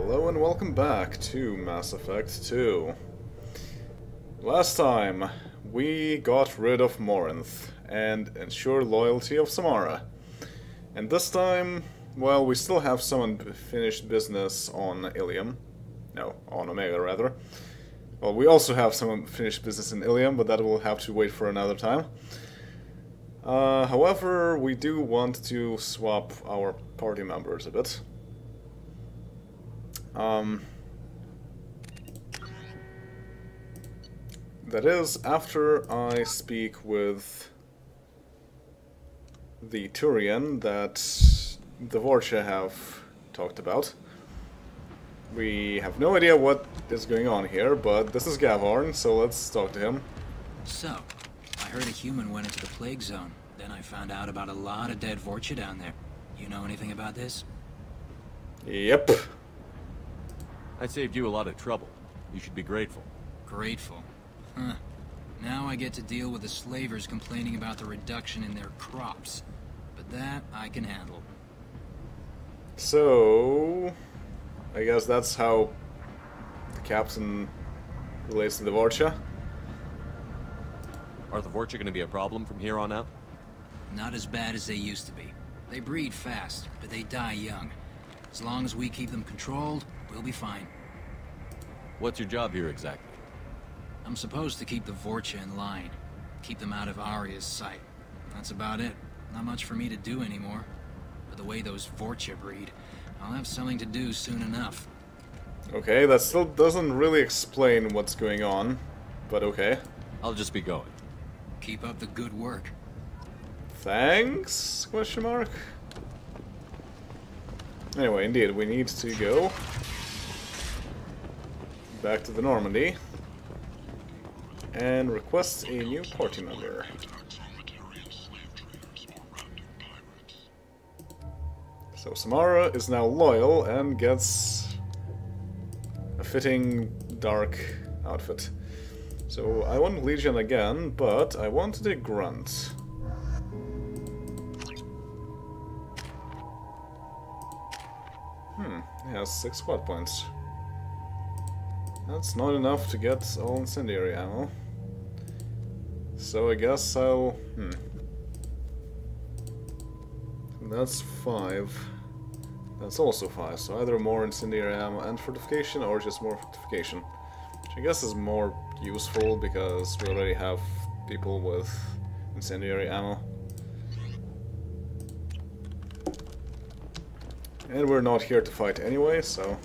Hello and welcome back to Mass Effect 2. Last time, we got rid of Morinth and ensured loyalty of Samara. And this time, well, we still have some unfinished business on Ilium. No, on Omega, rather. Well, we also have some unfinished business in Ilium, but that will have to wait for another time. However, we do want to swap our party members a bit. That is, after I speak with the Turian that the Vorcha have talked about. We have no idea what is going on here, but this is Gavin, so let's talk to him. So, I heard a human went into the plague zone. Then I found out about a lot of dead Vorcha down there. You know anything about this? Yep. I saved you a lot of trouble. You should be grateful. Grateful? Huh. Now I get to deal with the slavers complaining about the reduction in their crops. But that I can handle. So, I guess that's how the captain relates to the Vorcha. Are the Vorcha going to be a problem from here on out? Not as bad as they used to be. They breed fast, but they die young. As long as we keep them controlled, we'll be fine. What's your job here exactly? I'm supposed to keep the Vorcha in line. Keep them out of Aria's sight. That's about it. Not much for me to do anymore. But the way those Vorcha breed, I'll have something to do soon enough. Okay, that still doesn't really explain what's going on, but okay. I'll just be going. Keep up the good work. Thanks? Question mark? Anyway, indeed, we need to go back to the Normandy and request a new party member. So Samara is now loyal and gets a fitting dark outfit. So I want Legion again, but I wanted a Grunt. He has 6 squad points. That's not enough to get all incendiary ammo. So I guess I'll... That's 5. That's also 5, so either more incendiary ammo and fortification, or just more fortification. Which I guess is more useful, because we already have people with incendiary ammo. And we're not here to fight anyway, so...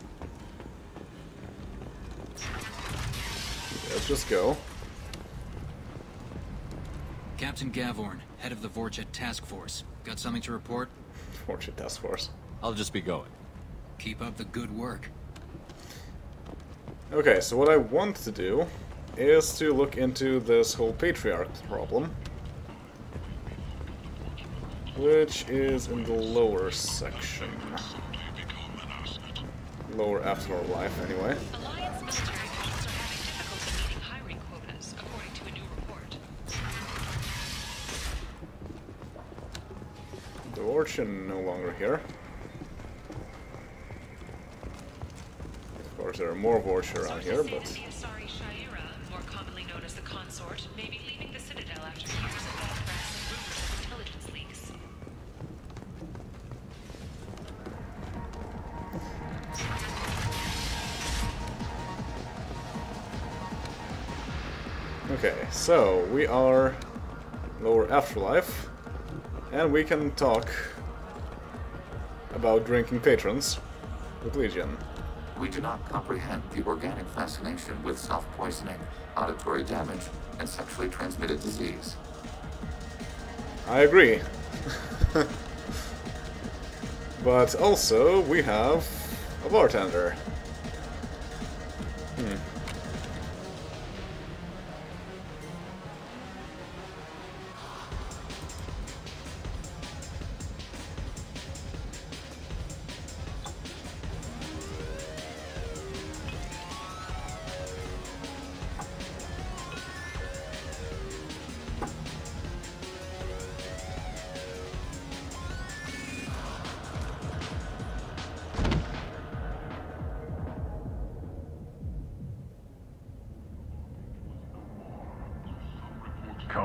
let's just go. Captain Gavin, head of the Vorcha Task Force. Got something to report? Vorcha Task Force. I'll just be going. Keep up the good work. Okay, so what I want to do is to look into this whole Patriarch problem. Which is in the lower section. Lower Afterlife, anyway. Alliance military forces are having difficulty meeting hiring quotas, according to a new report. The Vorcha no longer here. Of course, there are more Vorcha around here, but... The Asari Shaira, more commonly known as the Consort, may be leaving the Citadel after years of bad press and rumors of intelligence leaks. Okay, so we are lower Afterlife, and we can talk about drinking patrons with Legion. We do not comprehend the organic fascination with self-poisoning, auditory damage, and sexually transmitted disease. I agree. But also, we have a bartender.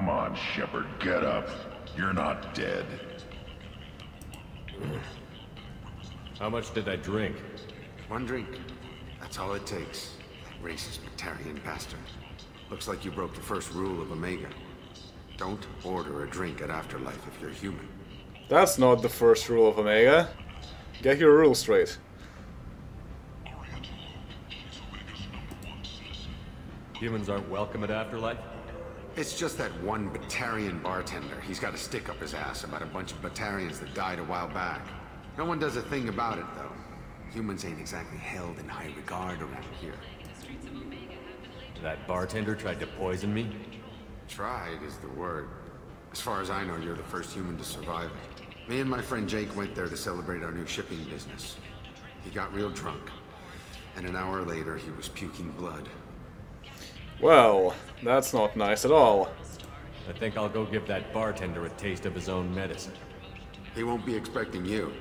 Come on, Shepard, get up. You're not dead. How much did I drink? One drink. That's all it takes. That racist Batarian bastard. Looks like you broke the first rule of Omega. Don't order a drink at Afterlife if you're human. That's not the first rule of Omega. Get your rules straight. Humans aren't welcome at Afterlife? It's just that one Batarian bartender. He's got a stick up his ass about a bunch of Batarians that died a while back. No one does a thing about it, though. Humans ain't exactly held in high regard around here. That bartender tried to poison me? Tried is the word. As far as I know, you're the first human to survive it. Me and my friend Jake went there to celebrate our new shipping business. He got real drunk. And an hour later, he was puking blood. Well, that's not nice at all. I think I'll go give that bartender a taste of his own medicine. He won't be expecting you.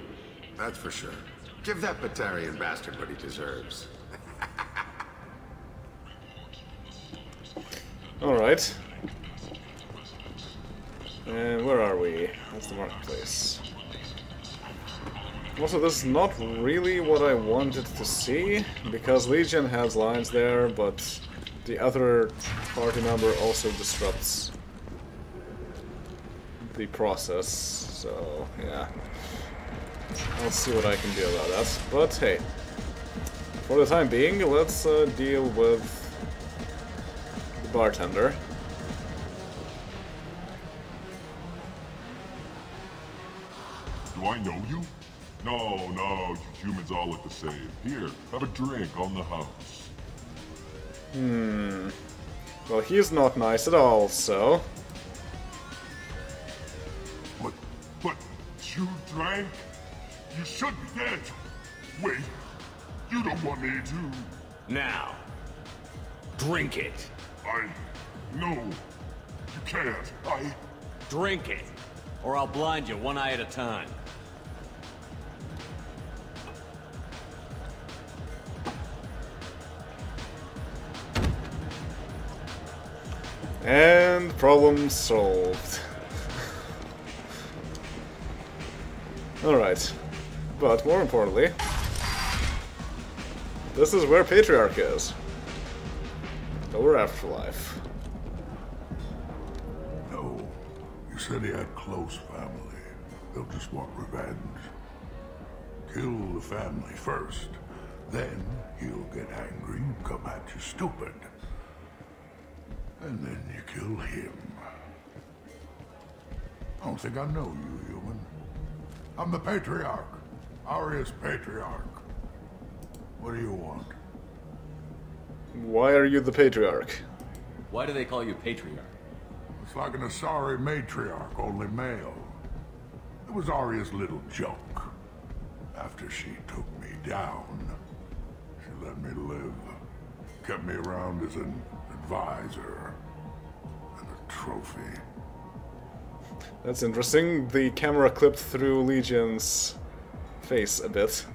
That's for sure. Give that Batarian bastard what he deserves. Alright. And where are we? That's the marketplace. Also, this is not really what I wanted to see, because Legion has lines there, but the other party member also disrupts the process, so yeah. I'll see what I can do about that. But hey, for the time being, let's deal with the bartender. Do I know you? No, you humans all look the same. Here, have a drink on the house. Well, he's not nice at all, so... But you drank? You should be dead. Wait, you don't want me to... Now, drink it. No, you can't. Drink it, or I'll blind you one eye at a time. And problem solved. Alright. But more importantly, this is where Patriarch is. Over Afterlife. No, you said he had close family. They'll just want revenge. Kill the family first. Then he'll get angry and come at you stupid. And then you kill him. I don't think I know you, human. I'm the Patriarch. Aria's Patriarch. What do you want? Why are you the Patriarch? Why do they call you Patriarch? It's like an Asari matriarch, only male. It was Aria's little joke. After she took me down, she let me live. Kept me around as an advisor and a trophy. That's interesting. The camera clipped through Legion's face a bit.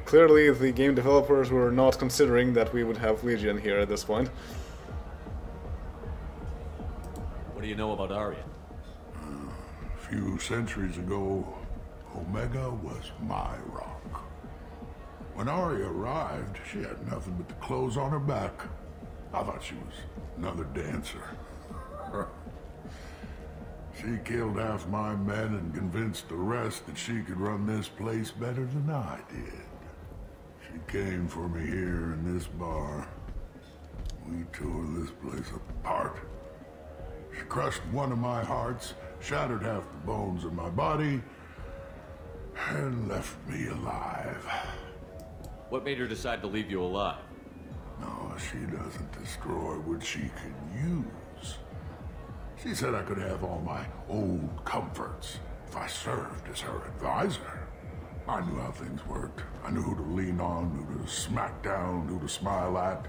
Clearly, the game developers were not considering that we would have Legion here at this point. What do you know about Aria? A few centuries ago, Omega was my rock. When Aria arrived, she had nothing but the clothes on her back. I thought she was another dancer. She killed half my men and convinced the rest that she could run this place better than I did. She came for me here in this bar. We tore this place apart. She crushed one of my hearts, shattered half the bones in my body, and left me alive. What made her decide to leave you alive? No, she doesn't destroy what she can use. She said I could have all my old comforts if I served as her advisor. I knew how things worked. I knew who to lean on, who to smack down, who to smile at.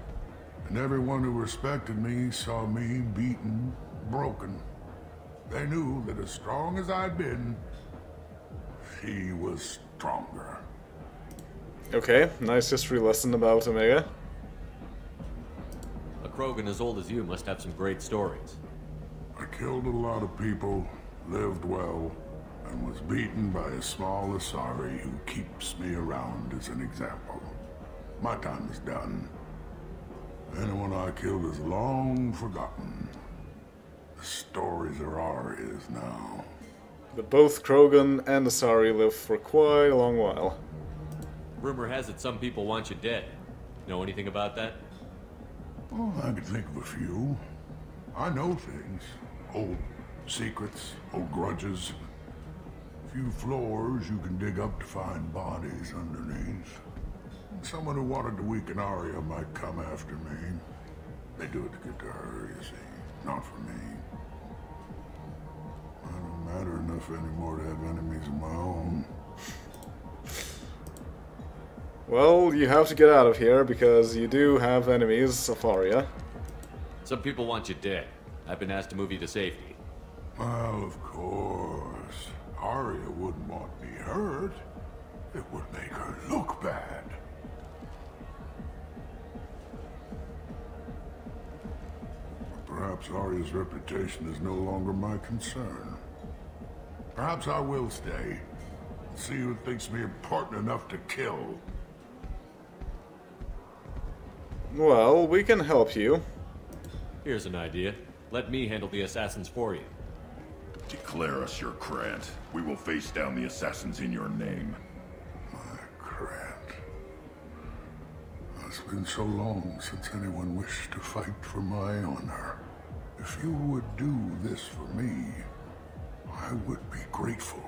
And everyone who respected me saw me beaten, broken. They knew that as strong as I'd been, she was stronger. Okay, nice history lesson about Omega. A Krogan as old as you must have some great stories. I killed a lot of people, lived well, and was beaten by a small Asari who keeps me around as an example. My time is done. Anyone I killed is long forgotten. The stories are Aria's now. But both Krogan and Asari live for quite a long while. Rumor has it some people want you dead. Know anything about that? Oh, I could think of a few. I know things. Old secrets, old grudges. A few floors you can dig up to find bodies underneath. Someone who wanted to weaken Aria might come after me. They do it to get to her, you see. Not for me. I don't matter enough anymore to have enemies of my own. Well, you have to get out of here, because you do have enemies of Aria. Some people want you dead. I've been asked to move you to safety. Well, of course. Aria wouldn't want me hurt. It would make her look bad. Perhaps Aria's reputation is no longer my concern. Perhaps I will stay. See who thinks me important enough to kill. Well, we can help you. Here's an idea. Let me handle the assassins for you. Declare us your Krant. We will face down the assassins in your name. My Krant. It's been so long since anyone wished to fight for my honor. If you would do this for me, I would be grateful.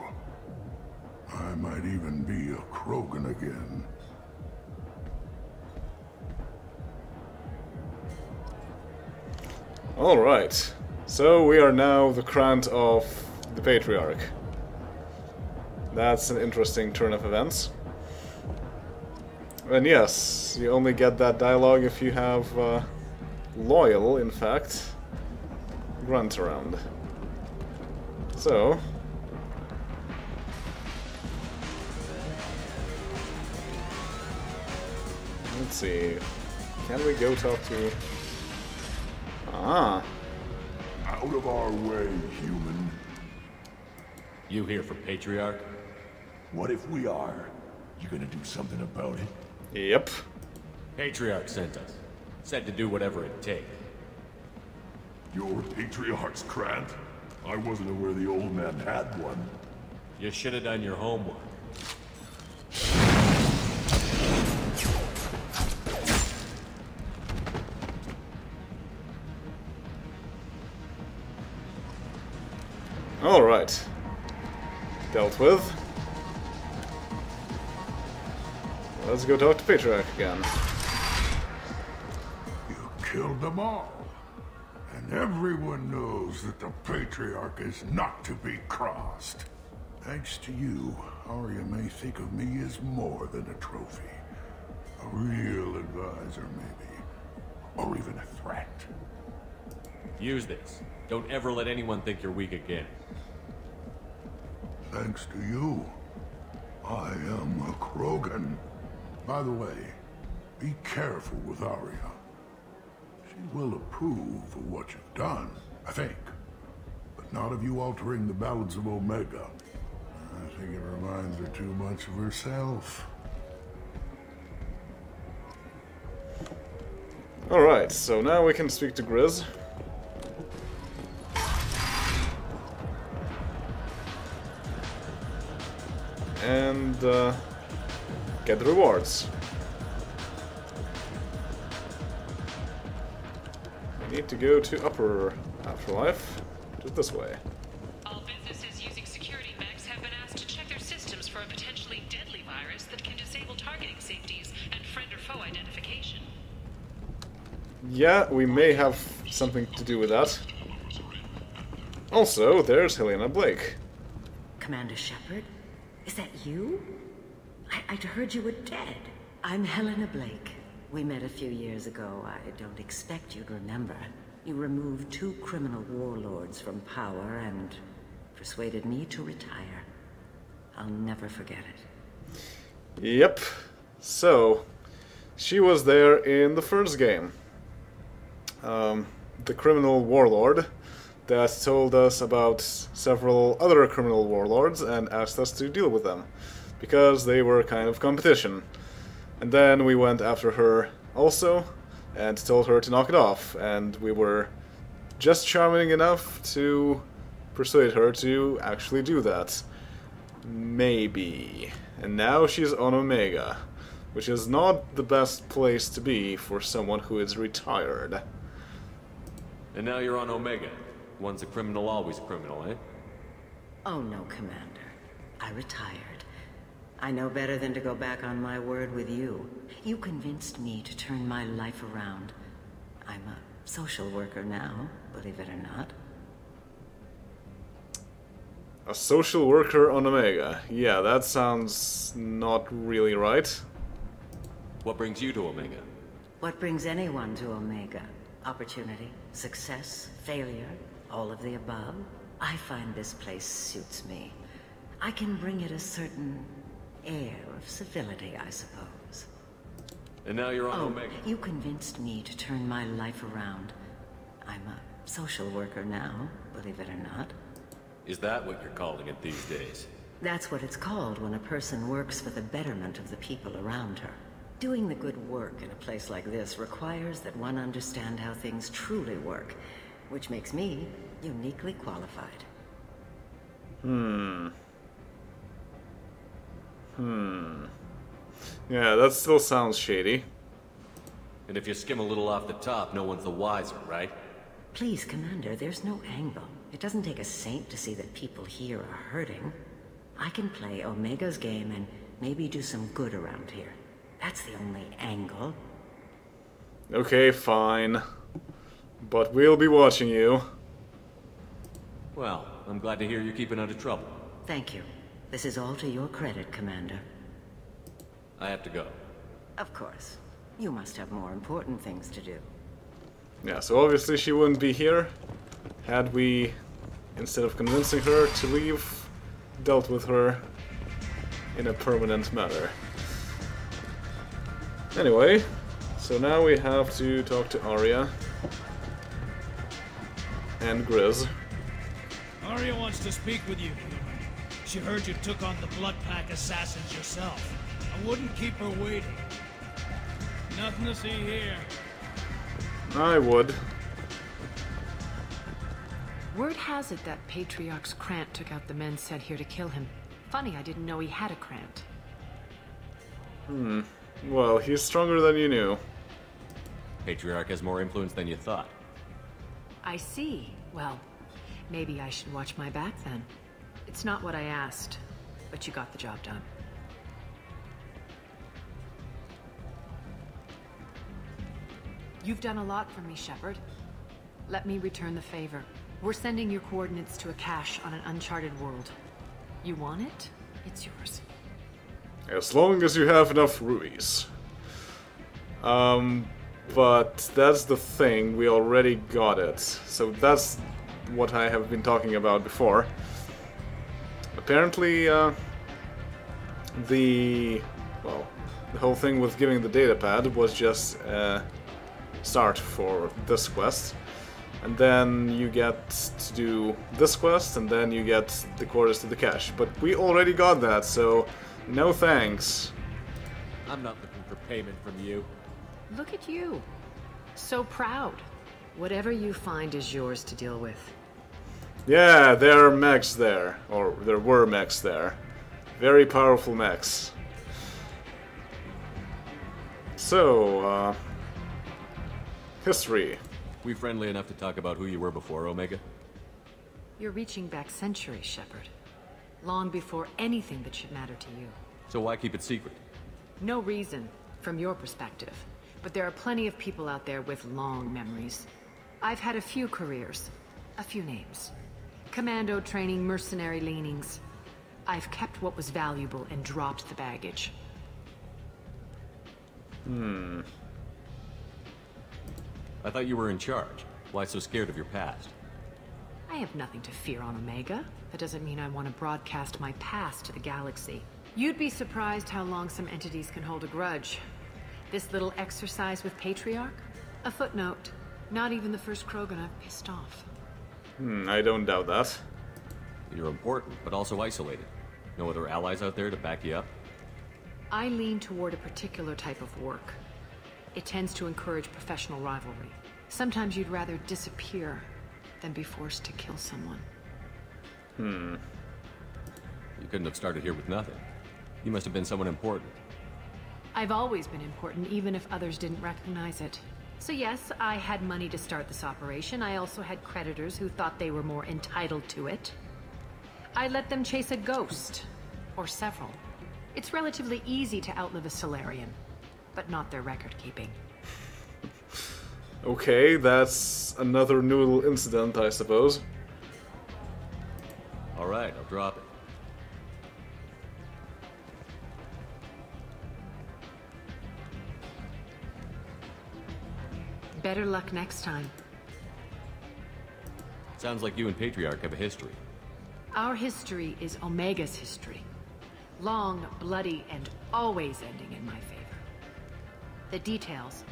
I might even be a Krogan again. Alright, so we are now the Krant of the Patriarch. That's an interesting turn of events. And yes, you only get that dialogue if you have loyal, in fact, grunt around. So... let's see, can we go talk to... Ah. Out of our way, human. You here for Patriarch? What if we are? You gonna do something about it? Yep. Patriarch sent us. Said to do whatever it takes. Your Patriarch's Krant? I wasn't aware the old man had one. You should have done your homework. Alright. Dealt with. Let's go talk to Patriarch again. You killed them all. And everyone knows that the Patriarch is not to be crossed. Thanks to you, Aria may think of me as more than a trophy. A real advisor, maybe. Or even a threat. Use this. Don't ever let anyone think you're weak again. Thanks to you, I am a Krogan. By the way, be careful with Aria. She will approve of what you've done, I think. But not of you altering the balance of Omega. I think it reminds her too much of herself. Alright, so now we can speak to Grizz. And get the rewards. We need to go to Upper Afterlife, just this way. All businesses using security mechs have been asked to check their systems for a potentially deadly virus that can disable targeting safeties and friend or foe identification. Yeah, we may have something to do with that. Also, there's Helena Blake. Commander Shepard? Is that you? I'd heard you were dead. I'm Helena Blake. We met a few years ago. I don't expect you'd remember. You removed 2 criminal warlords from power and persuaded me to retire. I'll never forget it. Yep. So, she was there in the first game. The criminal warlord that told us about several other criminal warlords and asked us to deal with them, because they were kind of competition. And then we went after her also, and told her to knock it off, and we were just charming enough to persuade her to actually do that. Maybe. And now she's on Omega, which is not the best place to be for someone who is retired. And now you're on Omega. Once a criminal, always a criminal, eh? Oh no, Commander. I retired. I know better than to go back on my word with you. You convinced me to turn my life around. I'm a social worker now, believe it or not. A social worker on Omega. Yeah, that sounds not really right. What brings you to Omega? What brings anyone to Omega? Opportunity, success, failure, all of the above. I find this place suits me. I can bring it a certain air of civility, I suppose. And now you're on Omega. You convinced me to turn my life around. I'm a social worker now, believe it or not. Is that what you're calling it these days? That's what it's called when a person works for the betterment of the people around her. Doing the good work in a place like this requires that one understand how things truly work, which makes me uniquely qualified. Yeah, that still sounds shady. And if you skim a little off the top, no one's the wiser, right? Please, Commander, there's no angle. It doesn't take a saint to see that people here are hurting. I can play Omega's game and maybe do some good around here. That's the only angle. Okay, fine. But we'll be watching you. Well, I'm glad to hear you're keeping out of trouble. Thank you. This is all to your credit, Commander. I have to go. Of course. You must have more important things to do. Yeah, so obviously she wouldn't be here had we, instead of convincing her to leave, dealt with her in a permanent manner. Anyway, so now we have to talk to Aria and Grizz. Aria wants to speak with you, human. She heard you took on the Blood Pack assassins yourself. I wouldn't keep her waiting. Nothing to see here. I would. Word has it that Patriarch's Krant took out the men sent here to kill him. Funny, I didn't know he had a Krant. Well, he's stronger than you knew. Patriarch has more influence than you thought. I see. Well, maybe I should watch my back then. It's not what I asked, but you got the job done. You've done a lot for me, Shepard. Let me return the favor. We're sending your coordinates to a cache on an uncharted world. You want it? It's yours. As long as you have enough rubies. But that's the thing, we already got it. So that's what I have been talking about before. Apparently, the whole thing with giving the datapad was just a start for this quest. And then you get to do this quest, and then you get the coordinates to the cache. But we already got that, so no thanks. I'm not looking for payment from you. Look at you. So proud. Whatever you find is yours to deal with. Yeah, there are mechs there. Or there were mechs there. Very powerful mechs. So, history. We friendly enough to talk about who you were before, Omega? You're reaching back centuries, Shepard. Long before anything that should matter to you. So why keep it secret? No reason, from your perspective. But there are plenty of people out there with long memories. I've had a few careers, a few names. Commando training, mercenary leanings. I've kept what was valuable and dropped the baggage. I thought you were in charge. Why so scared of your past? I have nothing to fear on Omega. That doesn't mean I want to broadcast my past to the galaxy. You'd be surprised how long some entities can hold a grudge. This little exercise with Patriarch? A footnote. Not even the first Krogan I've pissed off. I don't doubt that. You're important, but also isolated. No other allies out there to back you up? I lean toward a particular type of work. It tends to encourage professional rivalry. Sometimes you'd rather disappear than be forced to kill someone. You couldn't have started here with nothing. You must have been someone important. I've always been important, even if others didn't recognize it. So yes, I had money to start this operation. I also had creditors who thought they were more entitled to it. I let them chase a ghost, or several. It's relatively easy to outlive a Solarian, but not their record-keeping. Okay, that's another noodle incident, I suppose. Alright, I'll drop it. Better luck next time. Sounds like you and Patriarch have a history. Our history is Omega's history. Long, bloody, and always ending in my favor. The details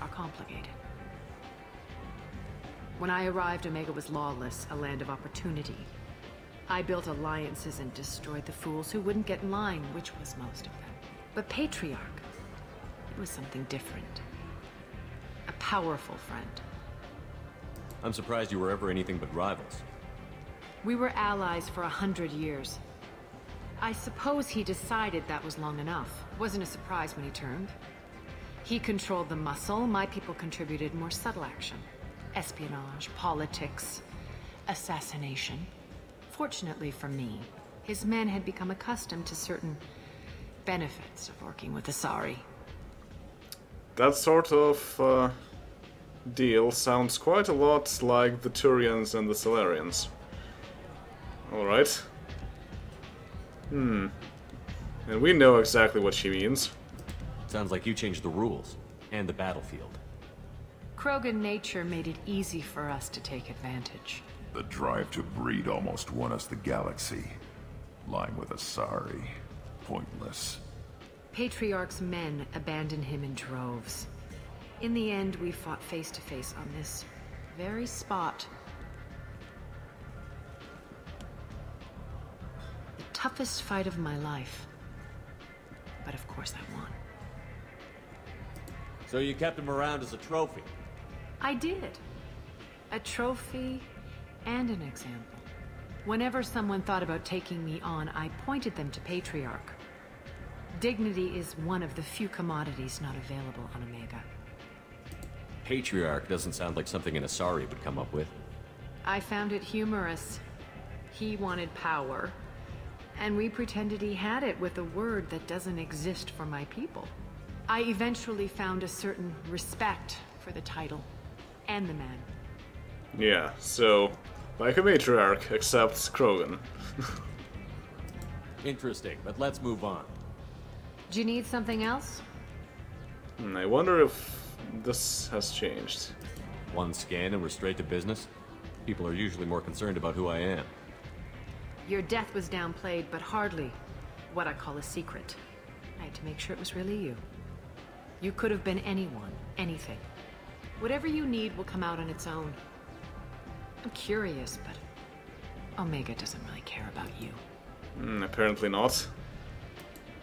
are complicated. When I arrived, Omega was lawless, a land of opportunity. I built alliances and destroyed the fools who wouldn't get in line, which was most of them. But Patriarch, it was something different. A powerful friend. I'm surprised you were ever anything but rivals. We were allies for 100 years. I suppose he decided that was long enough. Wasn't a surprise when he turned. He controlled the muscle, my people contributed more subtle action. Espionage, politics, assassination. Fortunately for me, his men had become accustomed to certain benefits of working with Asari. That sort of deal sounds quite a lot like the Turians and the Solarians. Alright. And we know exactly what she means. Sounds like you changed the rules, and the battlefield. Krogan nature made it easy for us to take advantage. The drive to breed almost won us the galaxy. Lying with Asari. Pointless. Patriarch's men abandoned him in droves. In the end, we fought face to face on this very spot. The toughest fight of my life. But of course I won. So you kept him around as a trophy? I did. A trophy and an example. Whenever someone thought about taking me on, I pointed them to Patriarch. Dignity is one of the few commodities not available on Omega. Patriarch doesn't sound like something an Asari would come up with. I found it humorous. He wanted power, and we pretended he had it with a word that doesn't exist for my people. I eventually found a certain respect for the title and the man. Yeah, so like a matriarch, except Krogan. Interesting, but let's move on. Do you need something else? I wonder if this has changed. One scan and we're straight to business? People are usually more concerned about who I am. Your death was downplayed, but hardly what I call a secret. I had to make sure it was really you. You could have been anyone, anything. Whatever you need will come out on its own. I'm curious, but Omega doesn't really care about you. Apparently not.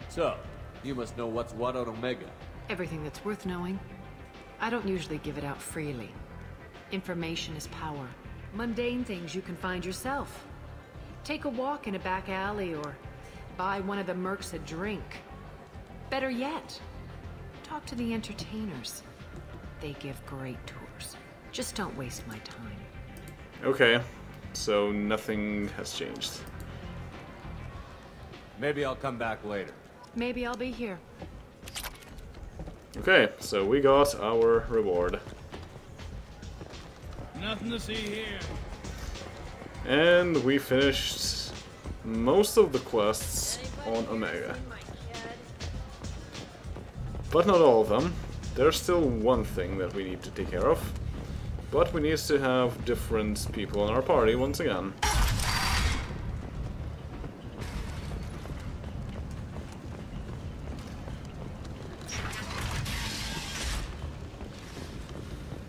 So, you must know what's what on Omega. Everything that's worth knowing. I don't usually give it out freely. Information is power. Mundane things you can find yourself. Take a walk in a back alley or buy one of the mercs a drink. Better yet, talk to the entertainers. They give great tours. Just don't waste my time. Okay, so nothing has changed. Maybe I'll come back later. Maybe I'll be here. Okay, so we got our reward. Nothing to see here. And we finished most of the quests on Omega. But not all of them. There's still one thing that we need to take care of. But we need to have different people in our party once again.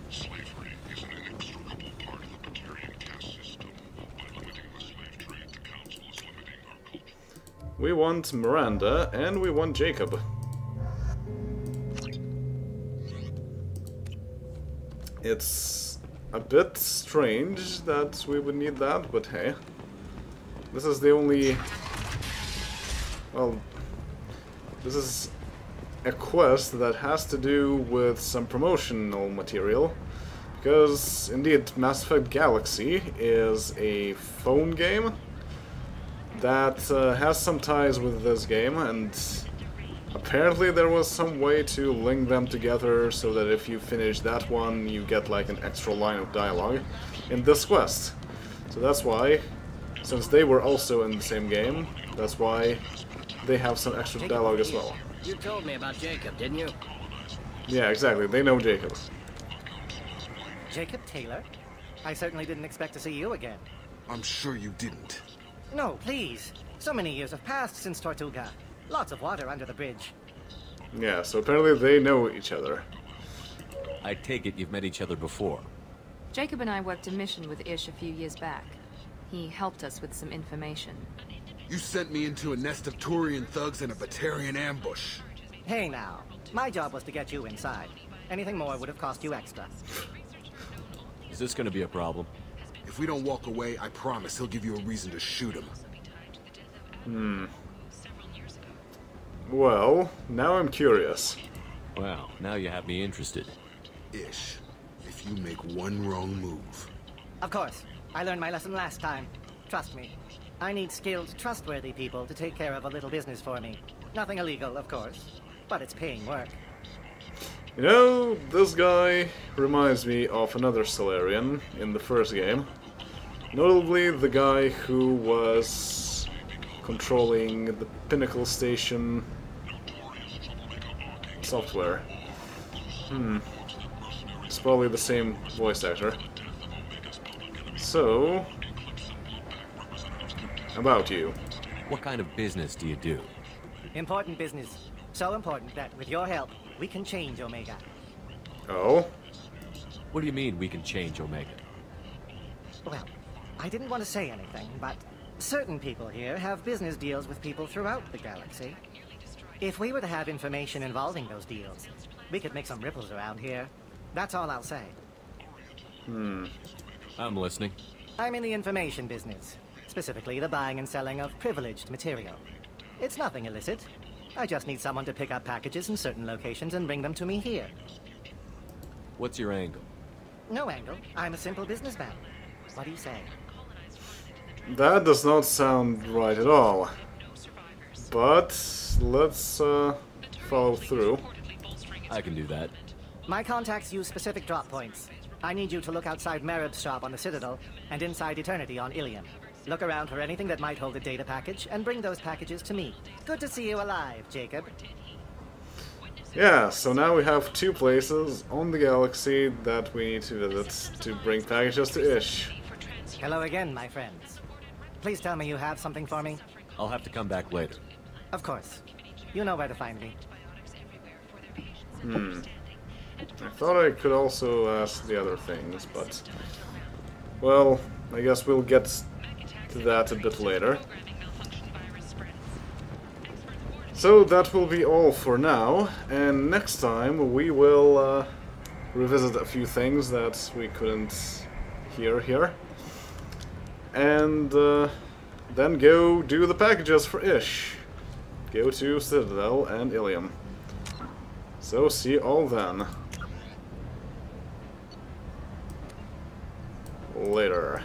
Slavery is an inextricable part of the Patriarch caste system. We want Miranda, and we want Jacob. It's a bit strange that we would need that, but hey. This is the only... Well, this is a quest that has to do with some promotional material. Because, indeed, Mass Effect Galaxy is a phone game that has some ties with this game, and apparently there was some way to link them together so that if you finish that one, you get like an extra line of dialogue in this quest. So that's why, since they were also in the same game, that's why they have some extra dialogue as well. You told me about Jacob, didn't you? Yeah, exactly. They know Jacob. Jacob Taylor? I certainly didn't expect to see you again. I'm sure you didn't. No, please. So many years have passed since Tortuga. Lots of water under the bridge. Yeah, so apparently they know each other. I take it you've met each other before. Jacob and I worked a mission with Ish a few years back. He helped us with some information. You sent me into a nest of Turian thugs and a Batarian ambush. Hey now, my job was to get you inside. Anything more would have cost you extra. Is this gonna be a problem? If we don't walk away, I promise he'll give you a reason to shoot him. Well, now I'm curious. Well, now you have me interested. Ish, if you make one wrong move... Of course. I learned my lesson last time. Trust me. I need skilled, trustworthy people to take care of a little business for me. Nothing illegal, of course. But it's paying work. You know, this guy reminds me of another Solarian in the first game. Notably, the guy who was controlling the Pinnacle Station software. It's probably the same voice actor. So, about you. What kind of business do you do? Important business. So important that, with your help, we can change Omega. Oh? What do you mean we can change Omega? Well, I didn't want to say anything, but certain people here have business deals with people throughout the galaxy. If we were to have information involving those deals, we could make some ripples around here. That's all I'll say. I'm listening. I'm in the information business, specifically the buying and selling of privileged material. It's nothing illicit. I just need someone to pick up packages in certain locations and bring them to me here. What's your angle? No angle. I'm a simple businessman. What do you say? That does not sound right at all. But let's follow through. I can do that. My contacts use specific drop points. I need you to look outside Merib's shop on the Citadel and inside Eternity on Ilium. Look around for anything that might hold a data package and bring those packages to me. Good to see you alive, Jacob. Yeah, so now we have two places on the galaxy that we need to visit to bring packages to Ish. Hello again, my friends. Please tell me you have something for me. I'll have to come back later. Of course. You know where to find me. I thought I could also ask the other things, but... Well, I guess we'll get to that a bit later. So that will be all for now, and next time we will revisit a few things that we couldn't hear here. And then go do the packages for Ish. Go to Citadel and Ilium. So see you all then. Later.